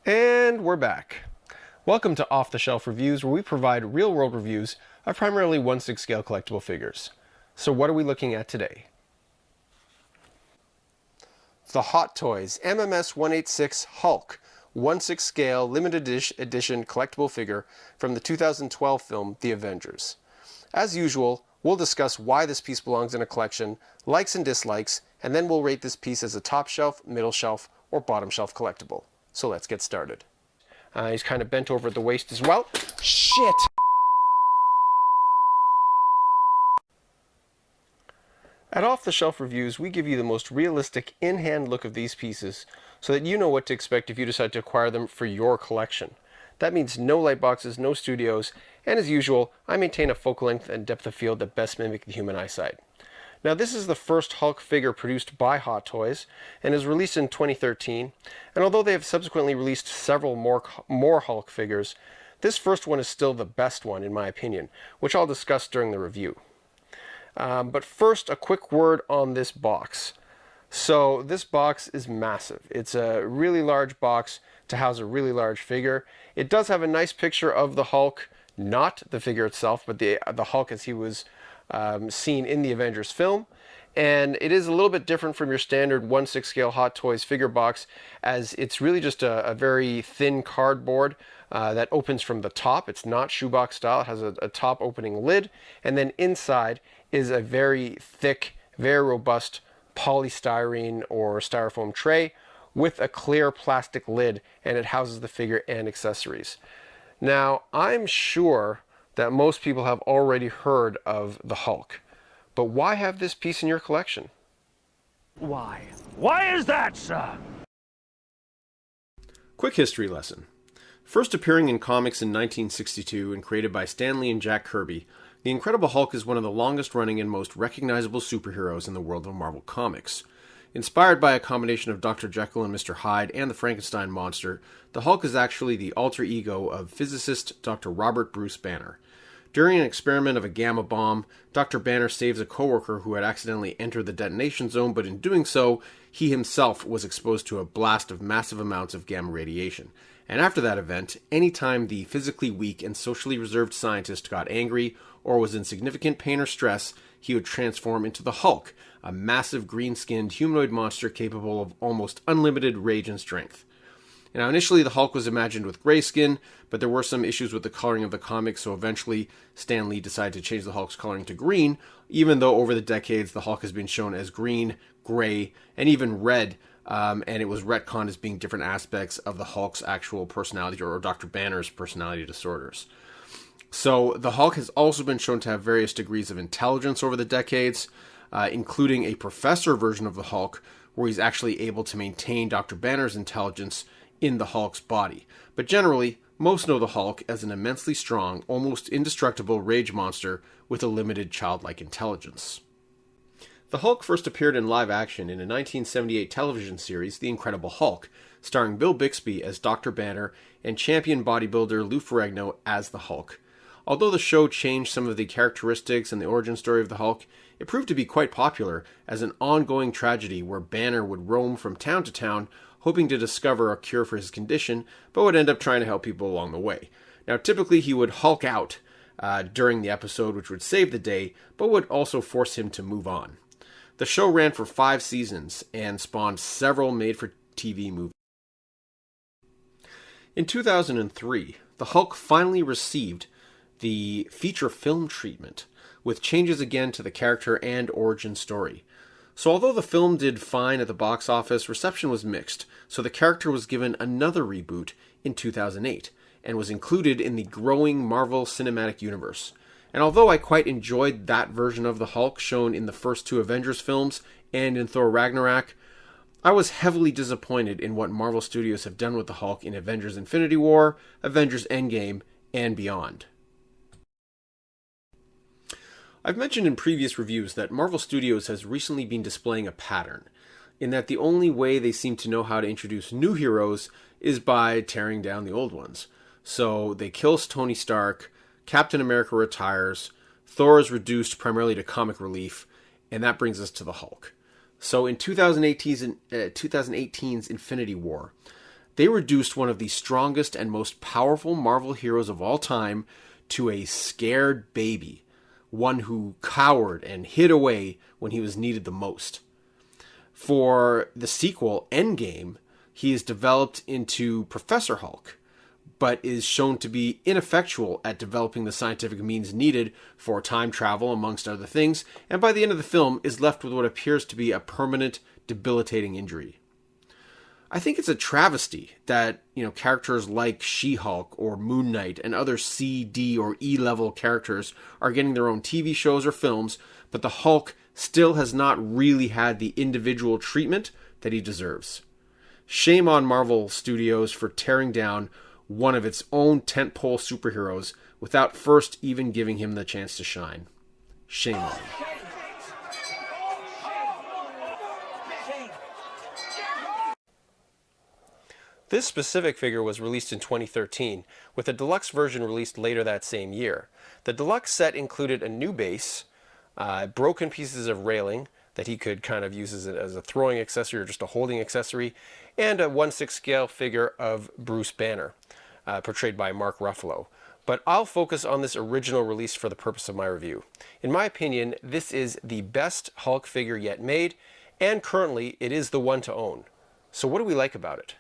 And we're back. Welcome to Off the Shelf Reviews, where we provide real-world reviews of primarily 1/6 scale collectible figures. So what are we looking at today? The Hot Toys MMS 186 Hulk 1/6 scale limited edition collectible figure from the 2012 film The Avengers. As usual, we'll discuss why this piece belongs in a collection, likes and dislikes, and then we'll rate this piece as a top shelf, middle shelf, or bottom shelf collectible. So let's get started. He's kind of bent over at the waist as well. Shit! At Off the Shelf Reviews, we give you the most realistic in-hand look of these pieces so that you know what to expect if you decide to acquire them for your collection. That means no light boxes, no studios, and as usual, I maintain a focal length and depth of field that best mimic the human eyesight. Now, this is the first Hulk figure produced by Hot Toys and is released in 2013, and although they have subsequently released several more Hulk figures, this first one is still the best one in my opinion, which I'll discuss during the review. But first, a quick word on this box. So this box is massive. It's a really large box to house a really large figure. It does have a nice picture of the Hulk, not the figure itself, but the Hulk as he was seen in the Avengers film. And it is a little bit different from your standard 1/6 scale Hot Toys figure box, as it's really just a very thin cardboard that opens from the top. It's not shoebox style. It has a top opening lid, and then inside is a very thick, very robust polystyrene or styrofoam tray with a clear plastic lid, and it houses the figure and accessories. Now, I'm sure that most people have already heard of the Hulk, but why have this piece in your collection? Why? Why is that, sir? Quick history lesson. First appearing in comics in 1962 and created by Stan Lee and Jack Kirby, the Incredible Hulk is one of the longest running and most recognizable superheroes in the world of Marvel Comics. Inspired by a combination of Dr. Jekyll and Mr. Hyde and the Frankenstein monster, the Hulk is actually the alter ego of physicist Dr. Robert Bruce Banner. During an experiment of a gamma bomb, Dr. Banner saves a coworker who had accidentally entered the detonation zone, but in doing so, he himself was exposed to a blast of massive amounts of gamma radiation. And after that event, anytime the physically weak and socially reserved scientist got angry or was in significant pain or stress, he would transform into the Hulk, a massive green-skinned humanoid monster capable of almost unlimited rage and strength. Now, initially, the Hulk was imagined with gray skin, but there were some issues with the coloring of the comic, so eventually Stan Lee decided to change the Hulk's coloring to green, even though over the decades the Hulk has been shown as green, gray, and even red, and it was retconned as being different aspects of the Hulk's actual personality, or Dr. Banner's personality disorders. So the Hulk has also been shown to have various degrees of intelligence over the decades, including a professor version of the Hulk, where he's actually able to maintain Dr. Banner's intelligence in the Hulk's body. But generally, most know the Hulk as an immensely strong, almost indestructible rage monster with a limited childlike intelligence. The Hulk first appeared in live action in a 1978 television series, The Incredible Hulk, starring Bill Bixby as Dr. Banner and champion bodybuilder Lou Ferrigno as the Hulk. Although the show changed some of the characteristics and the origin story of the Hulk, it proved to be quite popular as an ongoing tragedy where Banner would roam from town to town hoping to discover a cure for his condition, but would end up trying to help people along the way. Now, typically he would Hulk out during the episode, which would save the day, but would also force him to move on. The show ran for 5 seasons and spawned several made-for-TV movies. In 2003, the Hulk finally received the feature film treatment, with changes again to the character and origin story. So although the film did fine at the box office, reception was mixed, so the character was given another reboot in 2008, and was included in the growing Marvel Cinematic Universe. And although I quite enjoyed that version of the Hulk shown in the first 2 Avengers films and in Thor Ragnarok, I was heavily disappointed in what Marvel Studios have done with the Hulk in Avengers Infinity War, Avengers Endgame, and beyond. I've mentioned in previous reviews that Marvel Studios has recently been displaying a pattern, in that the only way they seem to know how to introduce new heroes is by tearing down the old ones. So they kill Tony Stark, Captain America retires, Thor is reduced primarily to comic relief, and that brings us to the Hulk. So in 2018's Infinity War, They reduced one of the strongest and most powerful Marvel heroes of all time to a scared baby, one who cowered and hid away when he was needed the most. For the sequel, Endgame, he is developed into Professor Hulk, but is shown to be ineffectual at developing the scientific means needed for time travel, amongst other things, and by the end of the film is left with what appears to be a permanent, debilitating injury. I think it's a travesty that, characters like She-Hulk or Moon Knight and other C, D, or E level characters are getting their own TV shows or films, but the Hulk still has not really had the individual treatment that he deserves. Shame on Marvel Studios for tearing down one of its own tentpole superheroes without first even giving him the chance to shine. Shame on him. This specific figure was released in 2013, with a deluxe version released later that same year. The deluxe set included a new base, broken pieces of railing that he could kind of use as a throwing accessory or just a holding accessory, and a 1/6 scale figure of Bruce Banner, portrayed by Mark Ruffalo. But I'll focus on this original release for the purpose of my review. In my opinion, this is the best Hulk figure yet made, and currently it is the one to own. So what do we like about it?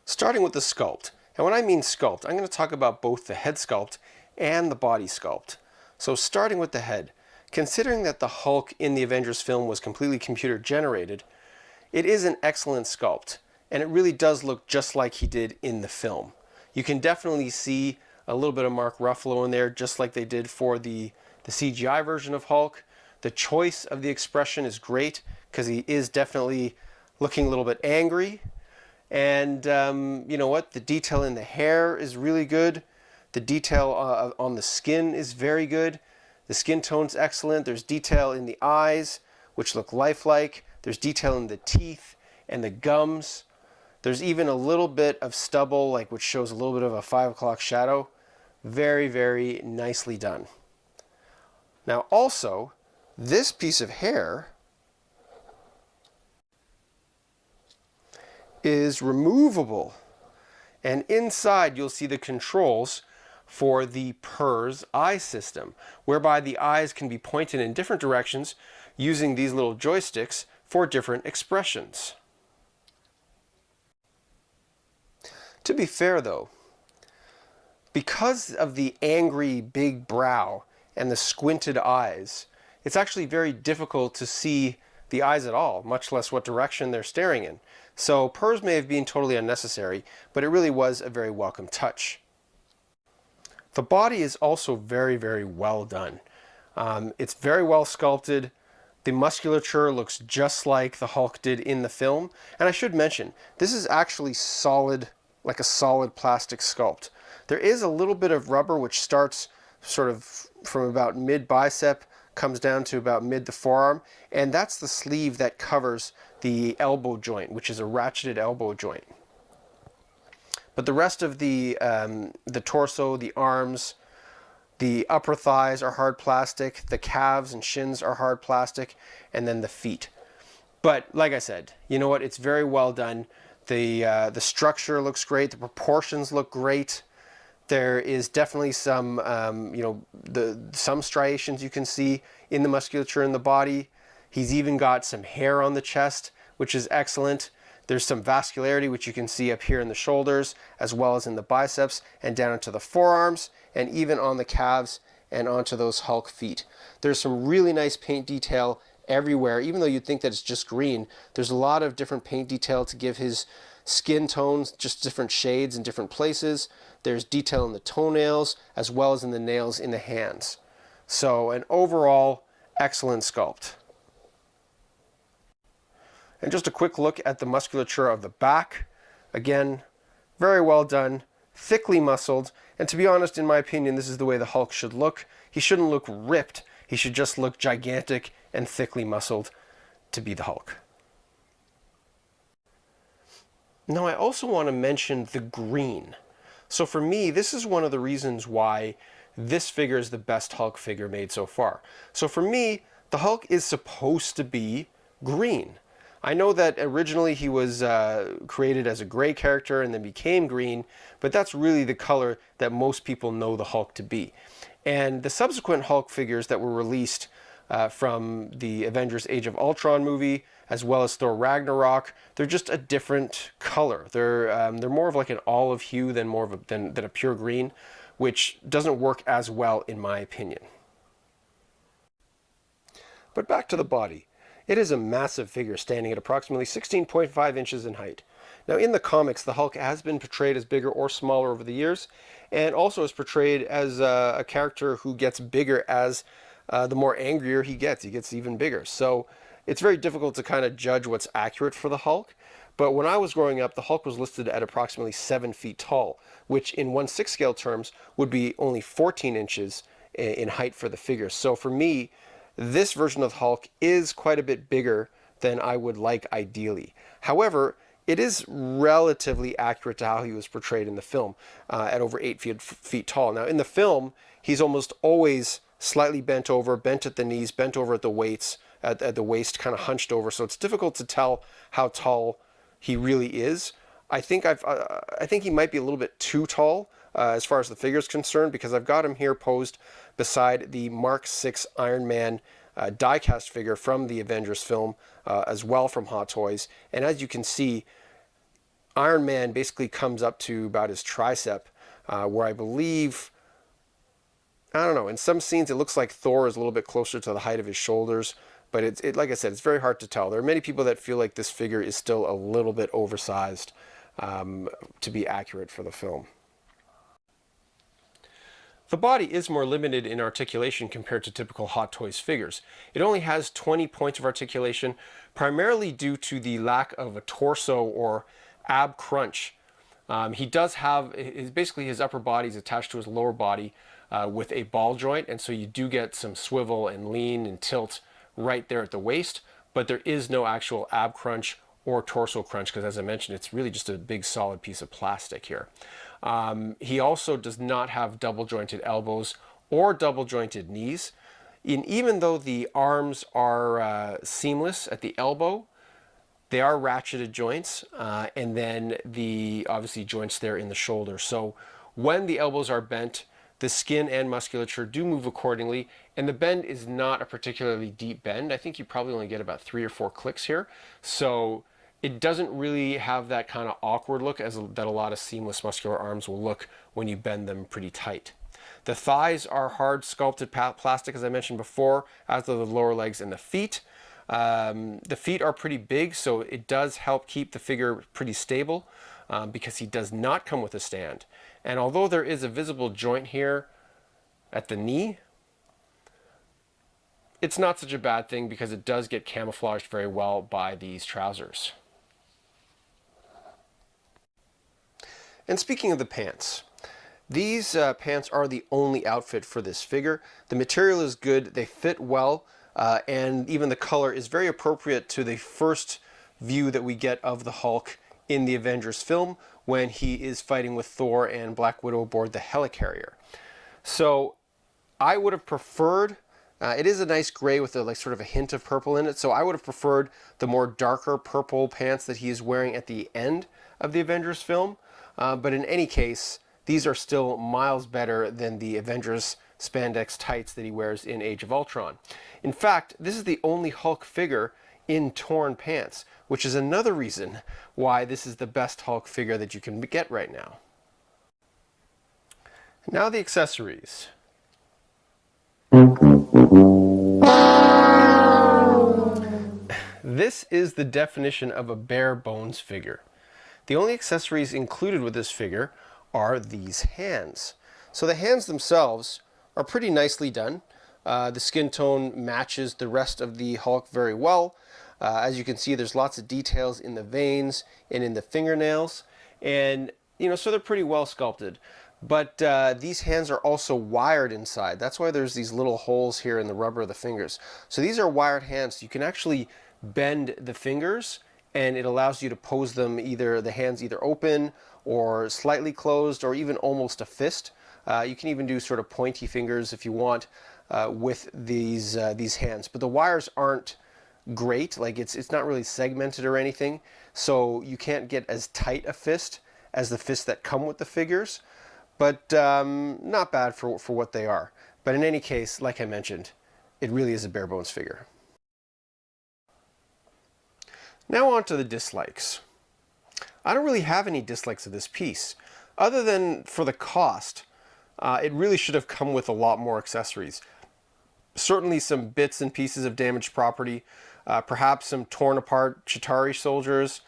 Starting with the sculpt. And when I mean sculpt, I'm going to talk about both the head sculpt and the body sculpt. So starting with the head, considering that the Hulk in the Avengers film was completely computer generated, it is an excellent sculpt, and it really does look just like he did in the film. You can definitely see a little bit of Mark Ruffalo in there, just like they did for the CGI version of Hulk. The choice of the expression is great, because he is definitely looking a little bit angry. And you know what? The detail in the hair is really good. The detail on the skin is very good. The skin tone's excellent. There's detail in the eyes, which look lifelike. There's detail in the teeth and the gums. There's even a little bit of stubble, which shows a little bit of a 5 o'clock shadow. Very, very nicely done. Now also, this piece of hair is removable, and inside you'll see the controls for the PERS eye system, whereby the eyes can be pointed in different directions using these little joysticks for different expressions. To be fair though, because of the angry big brow and the squinted eyes, it's actually very difficult to see the eyes at all, much less what direction they're staring in. So PERS may have been totally unnecessary, but it really was a very welcome touch. The body is also very, very well done. It's very well sculpted. The musculature looks just like the Hulk did in the film. And I should mention, this is actually solid, like a solid plastic sculpt. There is a little bit of rubber which starts sort of from about mid-bicep, comes down to about mid the forearm, and that's the sleeve that covers the elbow joint, which is a ratcheted elbow joint. But the rest of the torso, the arms, the upper thighs are hard plastic, the calves and shins are hard plastic, and then the feet. But like I said, you know what? It's very well done. The structure looks great. The proportions look great. There is definitely some, some striations you can see in the musculature in the body. He's even got some hair on the chest, which is excellent. There's some vascularity, which you can see up here in the shoulders, as well as in the biceps and down into the forearms, and even on the calves and onto those Hulk feet. There's some really nice paint detail everywhere. Even though you'd think that it's just green, there's a lot of different paint detail to give his skin tones just different shades in different places. There's detail in the toenails as well as in the nails in the hands. So an overall excellent sculpt. And just a quick look at the musculature of the back. Again, very well done, thickly muscled, and to be honest, in my opinion, this is the way the Hulk should look. He shouldn't look ripped. He should just look gigantic and thickly muscled to be the Hulk. Now, I also want to mention the green. So for me, this is one of the reasons why this figure is the best Hulk figure made so far. So for me, the Hulk is supposed to be green. I know that originally he was created as a gray character and then became green, but that's really the color that most people know the Hulk to be. And the subsequent Hulk figures that were released from the Avengers Age of Ultron movie, as well as Thor Ragnarok, they're just a different color. They're more of like an olive hue than a pure green, which doesn't work as well in my opinion. But back to the body. It is a massive figure standing at approximately 16.5 inches in height. Now in the comics, the Hulk has been portrayed as bigger or smaller over the years, and also is portrayed as a character who gets bigger as the more angrier he gets. He gets even bigger. So it's very difficult to kind of judge what's accurate for the Hulk. But when I was growing up, the Hulk was listed at approximately 7 feet tall, which in 1/6 scale terms would be only 14 inches in height for the figure. So for me, this version of the Hulk is quite a bit bigger than I would like ideally. However, it is relatively accurate to how he was portrayed in the film at over 8 feet tall. Now in the film, he's almost always slightly bent over, bent at the knees, bent over at the waist, kind of hunched over. So it's difficult to tell how tall he really is. I think he might be a little bit too tall as far as the figure is concerned, because I've got him here posed beside the Mark VI Iron Man die-cast figure from the Avengers film, as well from Hot Toys. And as you can see, Iron Man basically comes up to about his tricep, where I believe, I don't know, in some scenes it looks like Thor is a little bit closer to the height of his shoulders, but like I said, it's very hard to tell. There are many people that feel like this figure is still a little bit oversized to be accurate for the film. The body is more limited in articulation compared to typical Hot Toys figures. It only has 20 points of articulation, primarily due to the lack of a torso or ab crunch. He does have, basically his upper body is attached to his lower body with a ball joint, and so you do get some swivel and lean and tilt right there at the waist, but there is no actual ab crunch or torso crunch, because as I mentioned, it's really just a big solid piece of plastic here. He also does not have double jointed elbows or double jointed knees. And even though the arms are seamless at the elbow, they are ratcheted joints, and then the obviously joints there in the shoulder. So when the elbows are bent, the skin and musculature do move accordingly, and the bend is not a particularly deep bend. I think you probably only get about 3 or 4 clicks here. So it doesn't really have that kind of awkward look that a lot of seamless muscular arms will look when you bend them pretty tight. The thighs are hard sculpted plastic, as I mentioned before, as are the lower legs and the feet. The feet are pretty big, so it does help keep the figure pretty stable because he does not come with a stand. And although there is a visible joint here at the knee, it's not such a bad thing because it does get camouflaged very well by these trousers. And speaking of the pants, these pants are the only outfit for this figure. The material is good, they fit well, and even the color is very appropriate to the first view that we get of the Hulk in the Avengers film when he is fighting with Thor and Black Widow aboard the helicarrier. So I would have preferred, it is a nice gray with a sort of a hint of purple in it, so I would have preferred the more darker purple pants that he is wearing at the end of the Avengers film. But in any case, these are still miles better than the Avengers spandex tights that he wears in Age of Ultron. In fact, this is the only Hulk figure in torn pants, which is another reason why this is the best Hulk figure that you can get right now. Now the accessories. This is the definition of a bare bones figure. The only accessories included with this figure are these hands. So the hands themselves are pretty nicely done. The skin tone matches the rest of the Hulk very well. As you can see, there's lots of details in the veins and in the fingernails, and so they're pretty well sculpted. But these hands are also wired inside. That's why there's these little holes here in the rubber of the fingers. So these are wired hands. You can actually bend the fingers, and it allows you to pose them the hands either open or slightly closed or even almost a fist. You can even do sort of pointy fingers if you want with these hands. But the wires aren't great. Like it's not really segmented or anything, so you can't get as tight a fist as the fists that come with the figures, but not bad for what they are. But in any case, like I mentioned, it really is a bare bones figure. Now on to the dislikes. I don't really have any dislikes of this piece, other than for the cost. It really should have come with a lot more accessories. Certainly some bits and pieces of damaged property, perhaps some torn apart Chitauri soldiers,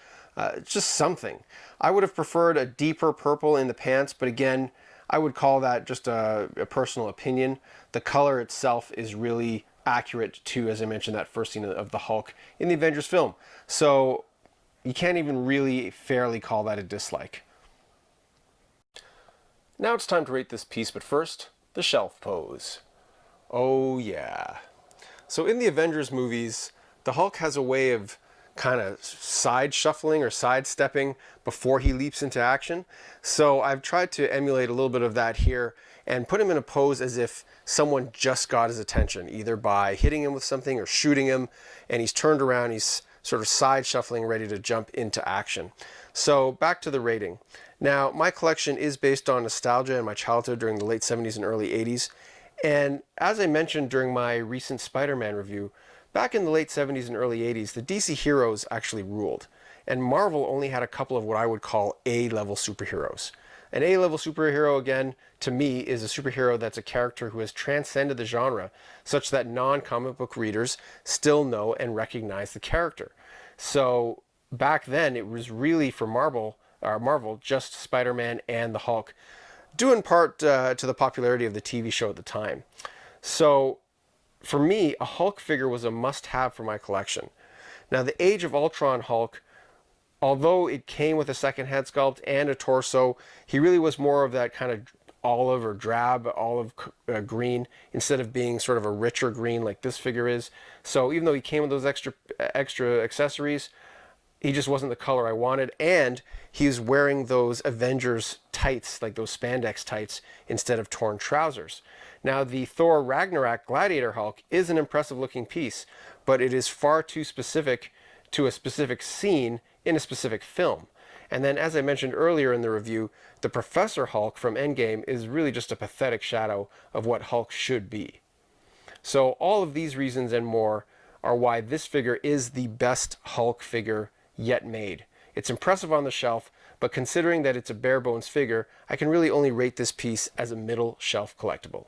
just something. I would have preferred a deeper purple in the pants, but again, I would call that just a personal opinion. The color itself is really accurate to, as I mentioned, that first scene of the Hulk in the Avengers film. So you can't even really fairly call that a dislike. Now it's time to rate this piece, but first, the shelf pose. Oh yeah. So in the Avengers movies, the Hulk has a way of kind of side shuffling or sidestepping before he leaps into action. So I've tried to emulate a little bit of that here and put him in a pose as if someone just got his attention, either by hitting him with something or shooting him, and he's turned around, he's sort of side shuffling, ready to jump into action. So back to the rating. Now, my collection is based on nostalgia and my childhood during the late 70s and early 80s. And as I mentioned during my recent Spider-Man review, back in the late 70s and early 80s, the DC heroes actually ruled. And Marvel only had a couple of what I would call A-level superheroes. An A-level superhero, again, to me, is a superhero that's a character who has transcended the genre, such that non-comic book readers still know and recognize the character. So back then, it was really for Marvel, just Spider-Man and the Hulk, due in part to the popularity of the TV show at the time. So for me, a Hulk figure was a must-have for my collection. Now, the Age of Ultron Hulk, although it came with a second head sculpt and a torso, he really was more of that kind of olive or drab olive green instead of being sort of a richer green like this figure is. So even though he came with those extra accessories, he just wasn't the color I wanted, and he's wearing those Avengers tights, like those spandex tights, instead of torn trousers. Now, the Thor Ragnarok Gladiator Hulk is an impressive looking piece, but it is far too specific to a specific scene in a specific film. And then, as I mentioned earlier in the review, the Professor Hulk from Endgame is really just a pathetic shadow of what Hulk should be. So all of these reasons and more are why this figure is the best Hulk figure yet made. It's impressive on the shelf, but considering that it's a bare bones figure, I can really only rate this piece as a middle shelf collectible.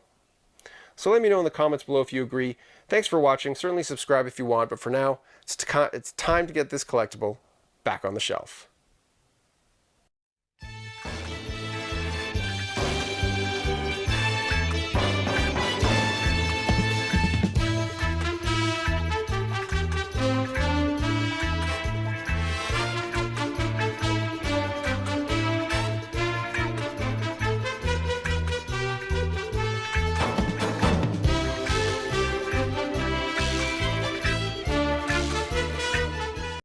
So let me know in the comments below if you agree. Thanks for watching. Certainly subscribe if you want, but for now, it's time to get this collectible back on the shelf.